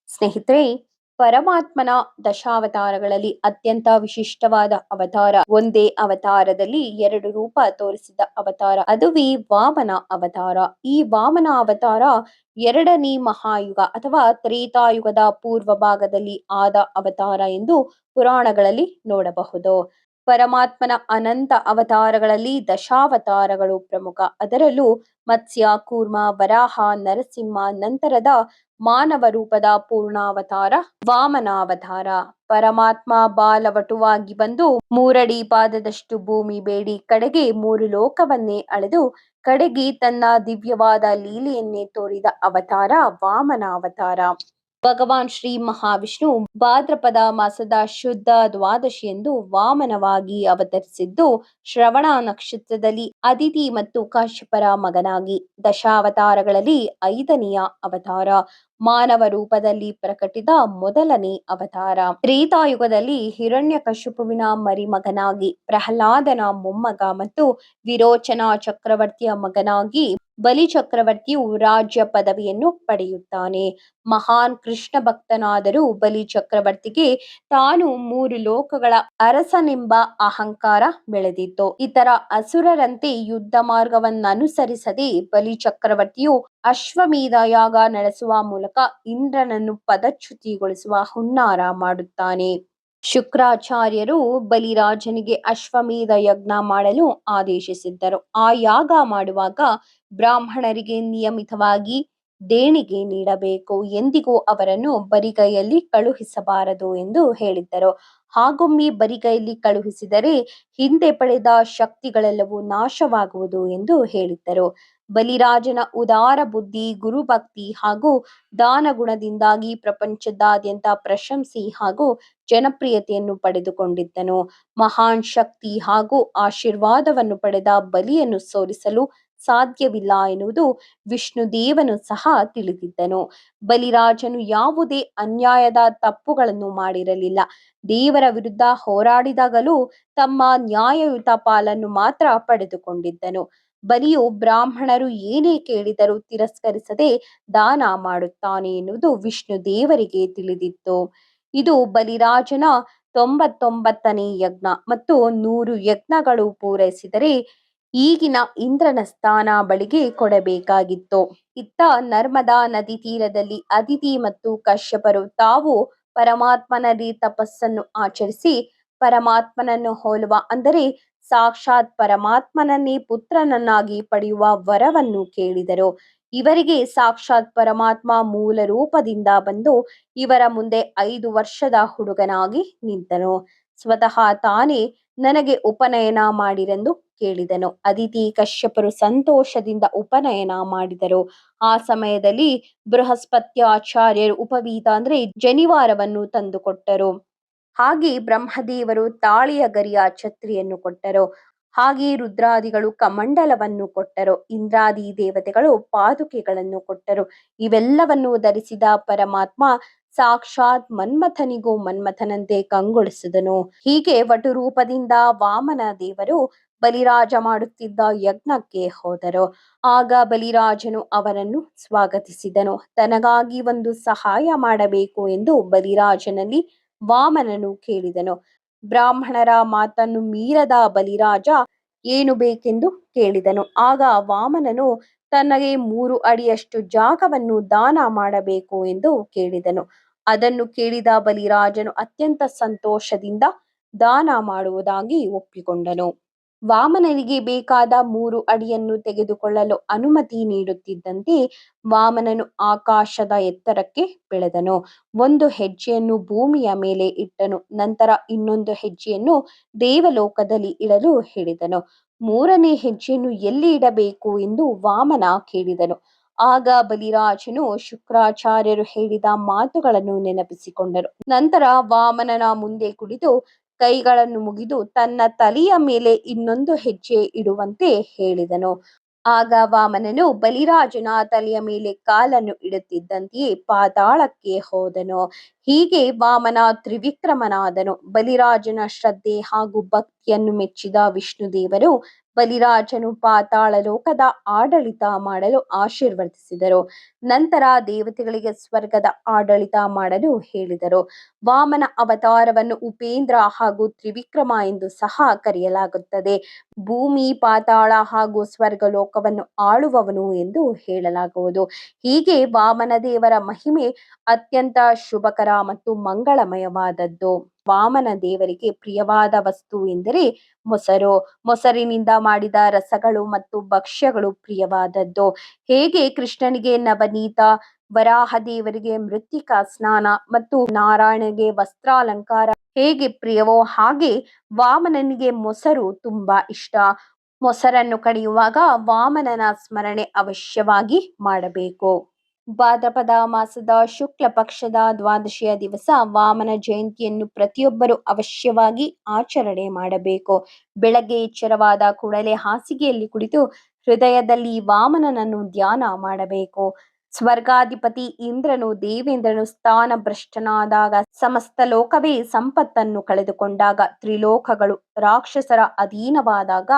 ಸ್ನೇಹಿತರೆ, ಪರಮಾತ್ಮನ ದಶಾವತಾರಗಳಲ್ಲಿ ಅತ್ಯಂತ ವಿಶಿಷ್ಟವಾದ ಅವತಾರ ಒಂದೇ ಅವತಾರದಲ್ಲಿ ಎರಡು ರೂಪ ತೋರಿಸಿದ ಅವತಾರ, ಅದುವೇ ವಾಮನ ಅವತಾರ. ಈ ವಾಮನ ಅವತಾರ ಎರಡನೇ ಮಹಾಯುಗ ಅಥವಾ ತ್ರೇತಾಯುಗದ ಪೂರ್ವ ಭಾಗದಲ್ಲಿ ಆದ ಅವತಾರ ಎಂದು ಪುರಾಣಗಳಲ್ಲಿ ನೋಡಬಹುದು. ಪರಮಾತ್ಮನ ಅನಂತ ಅವತಾರಗಳಲ್ಲಿ ದಶಾವತಾರಗಳು ಪ್ರಮುಖ. ಅದರಲ್ಲೂ ಮತ್ಸ್ಯ, ಕೂರ್ಮ, ವರಾಹ, ನರಸಿಂಹ ನಂತರದ ಮಾನವ ರೂಪದ ಪೂರ್ಣಾವತಾರ ವಾಮನಾವತಾರ. ಪರಮಾತ್ಮ ಬಾಲವಟುವಾಗಿ ಬಂದು ಮೂರಡಿ ಪಾದದಷ್ಟು ಭೂಮಿ ಬೇಡಿ ಕಡೆಗೆ ಮೂರು ಲೋಕವನ್ನೇ ಅಳೆದು ಕಡೆಗೆ ತನ್ನ ದಿವ್ಯವಾದ ಲೀಲೆಯನ್ನೇ ತೋರಿದ ಅವತಾರ ವಾಮನಾವತಾರ. ಭಗವಾನ್ ಶ್ರೀ ಮಹಾವಿಷ್ಣು ಭಾದ್ರಪದ ಮಾಸದ ಶುದ್ಧ ದ್ವಾದಶಿಯಂದು ವಾಮನವಾಗಿ ಅವತರಿಸಿದ್ದು ಶ್ರವಣ ನಕ್ಷತ್ರದಲ್ಲಿ ಅದಿತಿ ಮತ್ತು ಕಾಶ್ಯಪರ ಮಗನಾಗಿ. ದಶಾವತಾರಗಳಲ್ಲಿ ಐದನೆಯ ಅವತಾರ, ಮಾನವ ರೂಪದಲ್ಲಿ ಪ್ರಕಟಿದ ಮೊದಲನೇ ಅವತಾರ. ತ್ರೇತಾಯುಗದಲ್ಲಿ ಹಿರಣ್ಯಕಶಿಪುವಿನ ಮರಿಮಗನಾಗಿ, ಪ್ರಹ್ಲಾದನ ಮೊಮ್ಮಗ ಮತ್ತು ವಿರೋಚನ ಚಕ್ರವರ್ತಿಯ ಮಗನಾಗಿ ಬಲಿ ಚಕ್ರವರ್ತಿಯು ರಾಜ್ಯ ಪದವಿಯನ್ನು ಪಡೆಯುತ್ತಾನೆ. ಮಹಾನ್ ಕೃಷ್ಣ ಭಕ್ತನಾದರೂ ಬಲಿ ಚಕ್ರವರ್ತಿಗೆ ತಾನು ಮೂರು ಲೋಕಗಳ ಅರಸನೆಂಬ ಅಹಂಕಾರ ಬೆಳೆದಿತ್ತು. ಇತರ ಅಸುರರಂತೆ ಯುದ್ಧ ಮಾರ್ಗವನ್ನನುಸರಿಸದೆ ಬಲಿ ಚಕ್ರವರ್ತಿಯು ಅಶ್ವಮೇಧ ಯಾಗ ನಡೆಸುವ ಮೂಲಕ ಇಂದ್ರನನ್ನು ಪದಚ್ಯುತಿಗೊಳಿಸುವ ಹುನ್ನಾರ ಮಾಡುತ್ತಾನೆ. ಶುಕ್ರಾಚಾರ್ಯರು ಬಲಿರಾಜನಿಗೆ ಅಶ್ವಮೇಧ ಯಜ್ಞ ಮಾಡಲು ಆದೇಶಿಸಿದ್ದರು. ಆ ಯಾಗ ಮಾಡುವಾಗ ಬ್ರಾಹ್ಮಣರಿಗೆ ನಿಯಮಿತವಾಗಿ ದೇಣಿಗೆ ನೀಡಬೇಕು, ಎಂದಿಗೂ ಅವರನ್ನು ಬರಿಗೈಯಲ್ಲಿ ಕಳುಹಿಸಬಾರದು ಎಂದು ಹೇಳಿದ್ದರು. ಹಾಗೊಮ್ಮೆ ಬರಿಗೈಯಲ್ಲಿ ಕಳುಹಿಸಿದರೆ ಹಿಂದೆ ಪಡೆದ ಶಕ್ತಿಗಳೆಲ್ಲವೂ ನಾಶವಾಗುವುದು ಎಂದು ಹೇಳಿದ್ದರು. ಬಲಿರಾಜನ ಉದಾರ ಬುದ್ಧಿ, ಗುರುಭಕ್ತಿ ಹಾಗೂ ದಾನಗುಣದಿಂದಾಗಿ ಪ್ರಪಂಚದಾದ್ಯಂತ ಪ್ರಶಂಸೆ ಹಾಗೂ ಜನಪ್ರಿಯತೆಯನ್ನು ಪಡೆದುಕೊಂಡಿದ್ದನು. ಮಹಾನ್ ಶಕ್ತಿ ಹಾಗೂ ಆಶೀರ್ವಾದವನ್ನು ಪಡೆದ ಬಲಿಯನ್ನು ಸೋಲಿಸಲು ಸಾಧ್ಯವಿಲ್ಲ ಎನ್ನುವುದು ವಿಷ್ಣುದೇವನು ಸಹ ತಿಳಿದಿದ್ದನು. ಬಲಿರಾಜನು ಯಾವುದೇ ಅನ್ಯಾಯದ ತಪ್ಪುಗಳನ್ನು ಮಾಡಿರಲಿಲ್ಲ. ದೇವರ ವಿರುದ್ಧ ಹೋರಾಡಿದಾಗಲೂ ತಮ್ಮ ನ್ಯಾಯಯುತ ಪಾಲನ್ನು ಮಾತ್ರ ಪಡೆದುಕೊಂಡಿದ್ದನು. ಬಲಿಯು ಬ್ರಾಹ್ಮಣರು ಏನೇ ಕೇಳಿದರೂ ತಿರಸ್ಕರಿಸದೆ ದಾನ ಮಾಡುತ್ತಾನೆ ಎನ್ನುವುದು ವಿಷ್ಣು ದೇವರಿಗೆ ತಿಳಿದಿತ್ತು. ಇದು ಬಲಿರಾಜನ 99ನೇ ಯಜ್ಞ ಮತ್ತು 100 ಯಜ್ಞಗಳು ಪೂರೈಸಿದರೆ ಈಗಿನ ಇಂದ್ರನ ಸ್ಥಾನ ಬಳಿಗೆ ಕೊಡಬೇಕಾಗಿತ್ತು. ಇತ್ತ ನರ್ಮದಾ ನದಿ ತೀರದಲ್ಲಿ ಅದಿತಿ ಮತ್ತು ಕಶ್ಯಪರು ತಾವು ಪರಮಾತ್ಮನಲ್ಲಿ ತಪಸ್ಸನ್ನು ಆಚರಿಸಿ ಪರಮಾತ್ಮನನ್ನು ಹೋಲುವ, ಅಂದರೆ ಸಾಕ್ಷಾತ್ ಪರಮಾತ್ಮನನ್ನೇ ಪುತ್ರನನ್ನಾಗಿ ಪಡೆಯುವ ವರವನ್ನು ಕೇಳಿದರು. ಇವರಿಗೆ ಸಾಕ್ಷಾತ್ ಪರಮಾತ್ಮ ಮೂಲ ರೂಪದಿಂದ ಬಂದು ಇವರ ಮುಂದೆ 5 ವರ್ಷದ ಹುಡುಗನಾಗಿ ನಿಂತನು. ಸ್ವತಃ ತಾನೇ ನನಗೆ ಉಪನಯನ ಮಾಡಿರೆಂದು ಕೇಳಿದನು. ಅದಿತಿ ಕಶ್ಯಪರು ಸಂತೋಷದಿಂದ ಉಪನಯನ ಮಾಡಿದರು. ಆ ಸಮಯದಲ್ಲಿ ಬೃಹಸ್ಪತ್ಯಾಚಾರ್ಯರು ಉಪವೀತ ಅಂದ್ರೆ ಜನಿವಾರವನ್ನು ತಂದುಕೊಟ್ಟರು. ಹಾಗೆ ಬ್ರಹ್ಮದೇವರು ತಾಳಿಯ ಗರಿಯ ಛತ್ರಿಯನ್ನು ಕೊಟ್ಟರು. ಹಾಗೆ ರುದ್ರಾದಿಗಳು ಕಮಂಡಲವನ್ನು ಕೊಟ್ಟರು. ಇಂದ್ರಾದಿ ದೇವತೆಗಳು ಪಾದುಕೆಗಳನ್ನು ಕೊಟ್ಟರು. ಇವೆಲ್ಲವನ್ನು ಧರಿಸಿದ ಪರಮಾತ್ಮ ಸಾಕ್ಷಾತ್ ಮನ್ಮಥನಿಗೂ ಮನ್ಮಥನಂತೆ ಕಂಗೊಳಿಸಿದನು. ಹೀಗೆ ವಟುರೂಪದಿಂದ ವಾಮನ ದೇವರು ಬಲಿರಾಜ ಮಾಡುತ್ತಿದ್ದ ಯಜ್ಞಕ್ಕೆ ಹೋದರು. ಆಗ ಬಲಿರಾಜನು ಅವರನ್ನು ಸ್ವಾಗತಿಸಿದನು. ತನಗಾಗಿ ಒಂದು ಸಹಾಯ ಮಾಡಬೇಕು ಎಂದು ಬಲಿರಾಜನಲ್ಲಿ ವಾಮನನು ಕೇಳಿದನು. ಬ್ರಾಹ್ಮಣರ ಮಾತನ್ನು ಮೀರದ ಬಲಿರಾಜ ಏನು ಬೇಕೆಂದು ಕೇಳಿದನು. ಆಗ ವಾಮನನು ತನಗೆ 3 ಅಡಿಯಷ್ಟು ಜಾಗವನ್ನು ದಾನ ಮಾಡಬೇಕು ಎಂದು ಕೇಳಿದನು. ಅದನ್ನು ಕೇಳಿದ ಬಲಿರಾಜನು ಅತ್ಯಂತ ಸಂತೋಷದಿಂದ ದಾನ ಮಾಡುವುದಾಗಿ ಒಪ್ಪಿಕೊಂಡನು. ವಾಮನನಿಗೆ ಬೇಕಾದ 3 ಅಡಿಯನ್ನು ತೆಗೆದುಕೊಳ್ಳಲು ಅನುಮತಿ ನೀಡುತ್ತಿದ್ದಂತೆ ವಾಮನನು ಆಕಾಶದ ಎತ್ತರಕ್ಕೆ ಬೆಳೆದನು. ಒಂದು ಹೆಜ್ಜೆಯನ್ನು ಭೂಮಿಯ ಮೇಲೆ ಇಟ್ಟನು. ನಂತರ ಇನ್ನೊಂದು ಹೆಜ್ಜೆಯನ್ನು ದೇವಲೋಕದಲ್ಲಿ ಇಡಲು ಹೇಳಿದನು. 3ನೇ ಹೆಜ್ಜೆಯನ್ನು ಎಲ್ಲಿ ಇಡಬೇಕು ಎಂದು ವಾಮನ ಕೇಳಿದನು. ಆಗ ಬಲಿರಾಜನು ಶುಕ್ರಾಚಾರ್ಯರು ಹೇಳಿದ ಮಾತುಗಳನ್ನು ನೆನಪಿಸಿಕೊಂಡರು. ನಂತರ ವಾಮನನ ಮುಂದೆ ಕುಳಿತು ಕೈಗಳನ್ನು ಮುಗಿದು ತನ್ನ ತಲೆಯ ಮೇಲೆ ಇನ್ನೊಂದು ಹೆಜ್ಜೆ ಇಡುವಂತೆ ಹೇಳಿದನು. ಆಗ ವಾಮನನು ಬಲಿರಾಜನ ತಲೆಯ ಮೇಲೆ ಕಾಲನ್ನು ಇಡುತ್ತಿದ್ದಂತೆಯೇ ಪಾತಾಳಕ್ಕೆ ಹೋದನು. ಹೀಗೆ ವಾಮನ ತ್ರಿವಿಕ್ರಮನಾದನು. ಬಲಿರಾಜನ ಶ್ರದ್ಧೆ ಹಾಗೂ ಭಕ್ತಿಯನ್ನು ಮೆಚ್ಚಿದ ವಿಷ್ಣುದೇವರು ಬಲಿರಾಜನು ಪಾತಾಳ ಲೋಕದ ಆಡಳಿತ ಮಾಡಲು ಆಶೀರ್ವದಿಸಿದರು. ನಂತರ ದೇವತೆಗಳಿಗೆ ಸ್ವರ್ಗದ ಆಡಳಿತ ಮಾಡಲು ಹೇಳಿದರು. ವಾಮನ ಅವತಾರವನ್ನು ಉಪೇಂದ್ರ ಹಾಗೂ ತ್ರಿವಿಕ್ರಮ ಎಂದು ಸಹ ಕರೆಯಲಾಗುತ್ತದೆ. ಭೂಮಿ, ಪಾತಾಳ ಹಾಗೂ ಸ್ವರ್ಗ ಲೋಕವನ್ನು ಆಳುವವನು ಎಂದು ಹೇಳಲಾಗುವುದು. ಹೀಗೆ ವಾಮನ ದೇವರ ಮಹಿಮೆ ಅತ್ಯಂತ ಶುಭಕರ ಮತ್ತು ಮಂಗಳಮಯವಾದದ್ದು. ವಾಮನ ದೇವರಿಗೆ ಪ್ರಿಯವಾದ ವಸ್ತು ಎಂದರೆ ಮೊಸರು. ಮೊಸರಿನಿಂದ ಮಾಡಿದ ರಸಗಳು ಮತ್ತು ಭಕ್ಷ್ಯಗಳು ಪ್ರಿಯವಾದದ್ದು. ಹೇಗೆ ಕೃಷ್ಣನಿಗೆ ನವನೀತ, ವರಾಹ ದೇವರಿಗೆ ಮೃತ್ತಿಕಾ ಸ್ನಾನ ಮತ್ತು ನಾರಾಯಣನಿಗೆ ವಸ್ತ್ರಾಲಂಕಾರ ಹೇಗೆ ಪ್ರಿಯವೋ ಹಾಗೆ ವಾಮನನಿಗೆ ಮೊಸರು ತುಂಬಾ ಇಷ್ಟ. ಮೊಸರನ್ನು ಕಡಿಯುವಾಗ ವಾಮನನ ಸ್ಮರಣೆ ಅವಶ್ಯವಾಗಿ ಮಾಡಬೇಕು. ಭಾದ್ರಪದ ಮಾಸದ ಶುಕ್ಲ ಪಕ್ಷದ ದ್ವಾದಶಿಯ ದಿವಸ ವಾಮನ ಜಯಂತಿಯನ್ನು ಪ್ರತಿಯೊಬ್ಬರು ಅವಶ್ಯವಾಗಿ ಆಚರಣೆ ಮಾಡಬೇಕು. ಬೆಳಗ್ಗೆ ಎಚ್ಚರವಾದ ಕೂಡಲೇ ಹಾಸಿಗೆಯಲ್ಲಿ ಕುಳಿತು ಹೃದಯದಲ್ಲಿ ವಾಮನನನ್ನು ಧ್ಯಾನ ಮಾಡಬೇಕು. ಸ್ವರ್ಗಾಧಿಪತಿ ಇಂದ್ರನು ದೇವೇಂದ್ರನು ಸ್ಥಾನ ಭ್ರಷ್ಟನಾದಾಗ, ಸಮಸ್ತ ಲೋಕವೇ ಸಂಪತ್ತನ್ನು ಕಳೆದುಕೊಂಡಾಗ, ತ್ರಿಲೋಕಗಳು ರಾಕ್ಷಸರ ಅಧೀನವಾದಾಗ,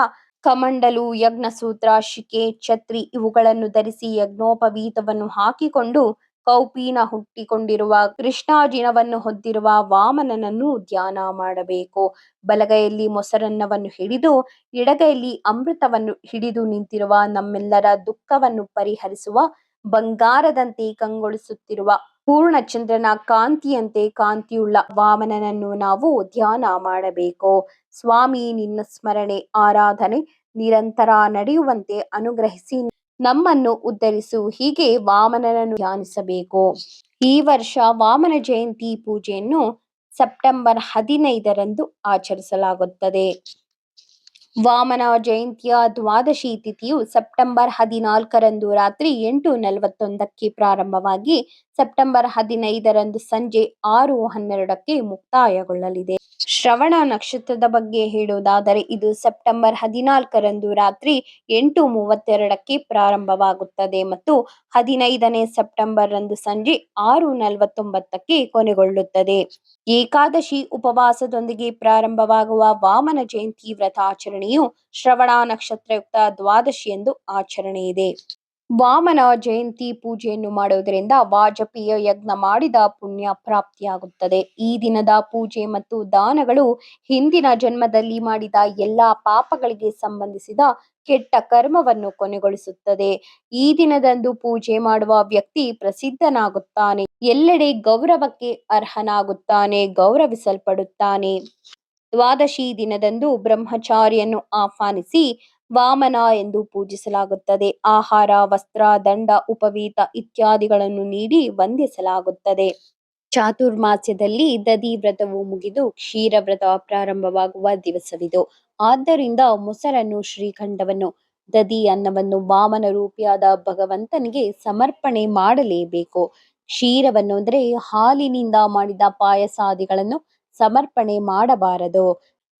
ಕಮಂಡಲು, ಯಜ್ಞಸೂತ್ರ, ಶಿಕೆ, ಛತ್ರಿ ಇವುಗಳನ್ನು ಧರಿಸಿ ಯಜ್ಞೋಪವೀತವನ್ನು ಹಾಕಿಕೊಂಡು ಕೌಪೀನ ಹುಟ್ಟಿಕೊಂಡಿರುವ ಕೃಷ್ಣಾಜಿನವನ್ನು ಹೊದ್ದಿರುವ ವಾಮನನನ್ನು ಧ್ಯಾನ ಮಾಡಬೇಕು. ಬಲಗೈಯಲ್ಲಿ ಮೊಸರನ್ನವನ್ನು ಹಿಡಿದು ಎಡಗೈಯಲ್ಲಿ ಅಮೃತವನ್ನು ಹಿಡಿದು ನಿಂತಿರುವ, ನಮ್ಮೆಲ್ಲರ ದುಃಖವನ್ನು ಪರಿಹರಿಸುವ, ಬಂಗಾರದಂತೆ ಕಂಗೊಳಿಸುತ್ತಿರುವ, ಪೂರ್ಣಚಂದ್ರನ ಕಾಂತಿಯಂತೆ ಕಾಂತಿಯುಳ್ಳ ವಾಮನನನ್ನು ನಾವು ಧ್ಯಾನ ಮಾಡಬೇಕು. ಸ್ವಾಮಿ, ನಿನ್ನ ಸ್ಮರಣೆ, ಆರಾಧನೆ ನಿರಂತರ ನಡೆಯುವಂತೆ ಅನುಗ್ರಹಿಸಿ ನಮ್ಮನ್ನು ಉದ್ಧರಿಸು. ಹೀಗೆ ವಾಮನನನ್ನು ಧ್ಯಾನಿಸಬೇಕು. ಈ ವರ್ಷ ವಾಮನ ಜಯಂತಿ ಪೂಜೆಯನ್ನು ಸೆಪ್ಟೆಂಬರ್ 15ರಂದು ಆಚರಿಸಲಾಗುತ್ತದೆ. ವಾಮನ ಜಯಂತಿಯ ದ್ವಾದಶಿ ತಿಥಿಯು ಸೆಪ್ಟೆಂಬರ್ 14ರಂದು ರಾತ್ರಿ 8:41ಕ್ಕೆ ಪ್ರಾರಂಭವಾಗಿ ಸೆಪ್ಟೆಂಬರ್ 15ರಂದು ಸಂಜೆ 6:12ಕ್ಕೆ ಮುಕ್ತಾಯಗೊಳ್ಳಲಿದೆ. ಶ್ರವಣ ನಕ್ಷತ್ರದ ಬಗ್ಗೆ ಹೇಳುವುದಾದರೆ ಇದು ಸೆಪ್ಟೆಂಬರ್ 14ರಂದು ರಾತ್ರಿ 8:32ಕ್ಕೆ ಪ್ರಾರಂಭವಾಗುತ್ತದೆ ಮತ್ತು 15ನೇ ಸೆಪ್ಟೆಂಬರ್ ರಂದು ಸಂಜೆ 6:49ಕ್ಕೆ ಕೊನೆಗೊಳ್ಳುತ್ತದೆ. ಏಕಾದಶಿ ಉಪವಾಸದೊಂದಿಗೆ ಪ್ರಾರಂಭವಾಗುವ ವಾಮನ ಜಯಂತಿ ವ್ರತಾಚರಣೆಯು ಶ್ರವಣ ನಕ್ಷತ್ರಯುಕ್ತ ದ್ವಾದಶಿಯಂದು ಆಚರಣೆಯಿದೆ. ವಾಮನ ಜಯಂತಿ ಪೂಜೆಯನ್ನು ಮಾಡುವುದರಿಂದ ವಾಜಪೇಯ ಯಜ್ಞ ಮಾಡಿದ ಪುಣ್ಯ ಪ್ರಾಪ್ತಿಯಾಗುತ್ತದೆ. ಈ ದಿನದ ಪೂಜೆ ಮತ್ತು ದಾನಗಳು ಹಿಂದಿನ ಜನ್ಮದಲ್ಲಿ ಮಾಡಿದ ಎಲ್ಲಾ ಪಾಪಗಳಿಗೆ ಸಂಬಂಧಿಸಿದ ಕೆಟ್ಟ ಕರ್ಮವನ್ನು ಕೊನೆಗೊಳಿಸುತ್ತದೆ. ಈ ದಿನದಂದು ಪೂಜೆ ಮಾಡುವ ವ್ಯಕ್ತಿ ಪ್ರಸಿದ್ಧನಾಗುತ್ತಾನೆ, ಎಲ್ಲೆಡೆ ಗೌರವಕ್ಕೆ ಅರ್ಹನಾಗುತ್ತಾನೆ, ಗೌರವಿಸಲ್ಪಡುತ್ತಾನೆ. ದ್ವಾದಶಿ ದಿನದಂದು ಬ್ರಹ್ಮಚಾರಿಯನ್ನು ಆಹ್ವಾನಿಸಿ ವಾಮನ ಎಂದು ಪೂಜಿಸಲಾಗುತ್ತದೆ. ಆಹಾರ, ವಸ್ತ್ರ, ದಂಡ, ಉಪವೀತ ಇತ್ಯಾದಿಗಳನ್ನು ನೀಡಿ ವಂದಿಸಲಾಗುತ್ತದೆ. ಚಾತುರ್ಮಾಸ್ಯದಲ್ಲಿ ದಧಿ ವ್ರತವು ಮುಗಿದು ಕ್ಷೀರ ವ್ರತ ಪ್ರಾರಂಭವಾಗುವ ದಿವಸವಿದು. ಆದ್ದರಿಂದ ಮೊಸರನ್ನು, ಶ್ರೀಖಂಡವನ್ನು, ದಧಿ ಅನ್ನವನ್ನು ವಾಮನ ರೂಪಿಯಾದ ಭಗವಂತನಿಗೆ ಸಮರ್ಪಣೆ ಮಾಡಲೇಬೇಕು. ಕ್ಷೀರವನ್ನು ಅಂದರೆ ಹಾಲಿನಿಂದ ಮಾಡಿದ ಪಾಯಸಾದಿಗಳನ್ನು ಸಮರ್ಪಣೆ ಮಾಡಬಾರದು.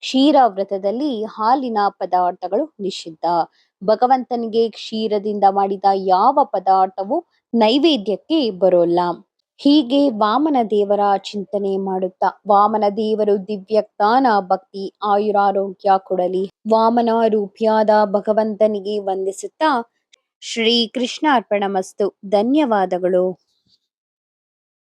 ಕ್ಷೀರ ವ್ರತದಲ್ಲಿ ಹಾಲಿನ ಪದಾರ್ಥಗಳು ನಿಷಿದ್ಧ. ಭಗವಂತನಿಗೆ ಕ್ಷೀರದಿಂದ ಮಾಡಿದ ಯಾವ ಪದಾರ್ಥವೂ ನೈವೇದ್ಯಕ್ಕೆ ಬರೋಲ್ಲ. ಹೀಗೆ ವಾಮನ ದೇವರ ಚಿಂತನೆ ಮಾಡುತ್ತಾ ವಾಮನ ದೇವರು ದಿವ್ಯ ಜ್ಞಾನ, ಭಕ್ತಿ, ಆಯುರಾರೋಗ್ಯ ಕೊಡಲಿ. ವಾಮನ ರೂಪಿಯಾದ ಭಗವಂತನಿಗೆ ವಂದಿಸುತ್ತಾ ಶ್ರೀ ಕೃಷ್ಣಾರ್ಪಣಮಸ್ತು. ಧನ್ಯವಾದಗಳು.